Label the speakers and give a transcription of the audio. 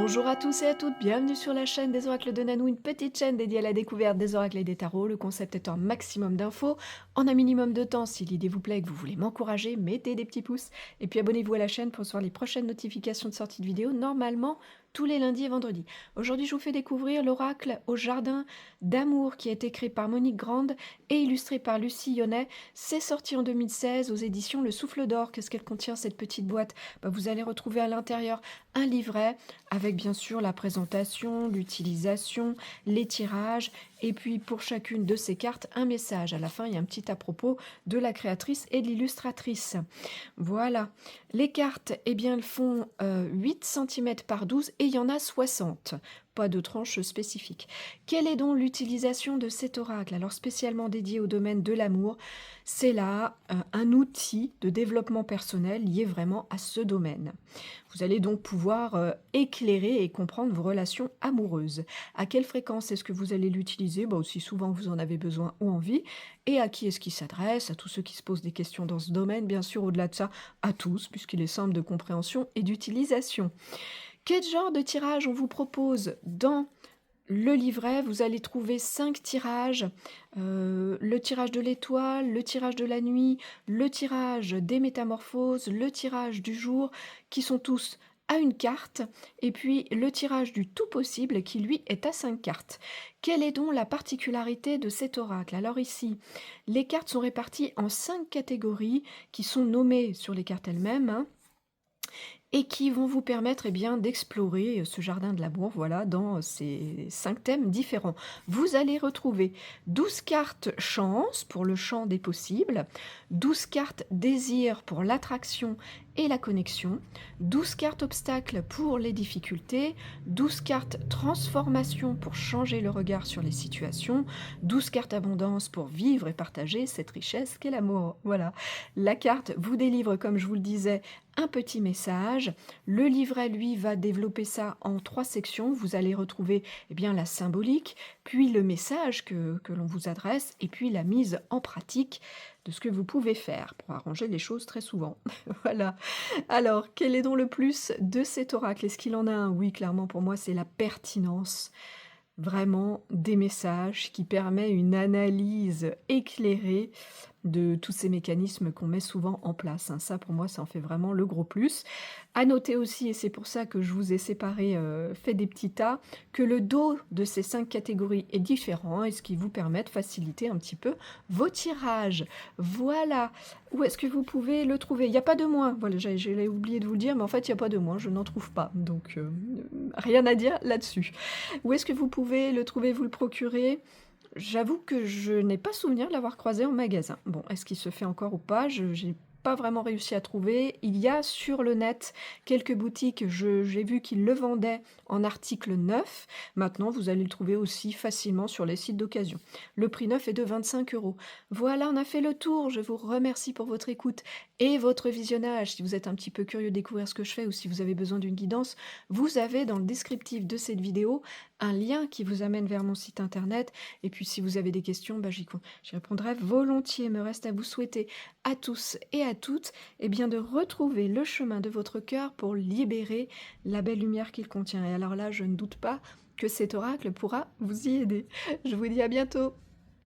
Speaker 1: Bonjour à tous et à toutes, bienvenue sur la chaîne des oracles de Nanou, une petite chaîne dédiée à la découverte des oracles et des tarots. Le concept est un maximum d'infos en un minimum de temps. Si l'idée vous plaît et que vous voulez m'encourager, mettez des petits pouces. Et puis abonnez-vous à la chaîne pour recevoir les prochaines notifications de sortie de vidéos, normalement tous les lundis et vendredis. Aujourd'hui, je vous fais découvrir l'oracle au jardin d'amour qui a été créé par Monique Grande et illustré par Lucie Yonnet. C'est sorti en 2016 aux éditions Le Souffle d'Or. Qu'est-ce qu'elle contient cette petite boîte? Vous allez retrouver à l'intérieur un livret avec bien sûr la présentation, l'utilisation, les tirages, et puis pour chacune de ces cartes, un message. À la fin, il y a un petit à propos de la créatrice et de l'illustratrice. Voilà. Les cartes, eh bien, elles font 8 cm par 12 et il y en a 60. Pas de tranche spécifique. Quelle est donc l'utilisation de cet oracle? Alors spécialement dédié au domaine de l'amour, c'est là un outil de développement personnel lié vraiment à ce domaine. Vous allez donc pouvoir éclairer et comprendre vos relations amoureuses. À quelle fréquence est-ce que vous allez l'utiliser? Aussi souvent que vous en avez besoin ou envie. Et à qui est-ce qu'il s'adresse? À tous ceux qui se posent des questions dans ce domaine, bien sûr, au-delà de ça, à tous, puisqu'il est simple de compréhension et d'utilisation. Quel genre de tirage on vous propose dans le livret? Vous allez trouver 5 tirages, le tirage de l'étoile, le tirage de la nuit, le tirage des métamorphoses, le tirage du jour, qui sont tous à une carte, et puis le tirage du tout possible qui lui est à 5 cartes. Quelle est donc la particularité de cet oracle? Alors ici, les cartes sont réparties en 5 catégories qui sont nommées sur les cartes elles-mêmes, hein, et qui vont vous permettre d'explorer ce jardin de l'amour, voilà, dans ces 5 thèmes différents. Vous allez retrouver 12 cartes chance pour le champ des possibles, 12 cartes désir pour l'attraction et la connexion, 12 cartes obstacles pour les difficultés, 12 cartes transformation pour changer le regard sur les situations, 12 cartes abondance pour vivre et partager cette richesse qu'est l'amour. Voilà, la carte vous délivre, comme je vous le disais, un petit message. Le livret, lui, va développer ça en 3 sections. Vous allez retrouver la symbolique, puis le message que l'on vous adresse, et puis la mise en pratique de ce que vous pouvez faire pour arranger les choses très souvent. Voilà. Alors, quel est donc le plus de cet oracle? Est-ce qu'il en a un? Oui, clairement, pour moi, c'est la pertinence vraiment des messages qui permet une analyse éclairée de tous ces mécanismes qu'on met souvent en place, hein. Ça, pour moi, ça en fait vraiment le gros plus. À noter aussi, et c'est pour ça que je vous ai séparé, fait des petits tas, que le dos de ces 5 catégories est différent et ce qui vous permet de faciliter un petit peu vos tirages. Voilà. Où est-ce que vous pouvez le trouver? Il n'y a pas de moins. Voilà, j'allais oublier de vous le dire, mais en fait, il n'y a pas de moins, je n'en trouve pas. Donc, rien à dire là-dessus. Où est-ce que vous pouvez le trouver, vous le procurer? J'avoue que je n'ai pas souvenir de l'avoir croisé en magasin. Bon, est-ce qu'il se fait encore ou pas? Je n'ai pas vraiment réussi à trouver. Il y a sur le net quelques boutiques, j'ai vu qu'ils le vendaient en article neuf. Maintenant, vous allez le trouver aussi facilement sur les sites d'occasion. Le prix neuf est de 25 €. Voilà, on a fait le tour. Je vous remercie pour votre écoute et votre visionnage. Si vous êtes un petit peu curieux de découvrir ce que je fais ou si vous avez besoin d'une guidance, vous avez dans le descriptif de cette vidéo un lien qui vous amène vers mon site internet. Et puis si vous avez des questions, j'y répondrai volontiers. Il me reste à vous souhaiter à tous et à toutes de retrouver le chemin de votre cœur pour libérer la belle lumière qu'il contient. Et alors là, je ne doute pas que cet oracle pourra vous y aider. Je vous dis à bientôt.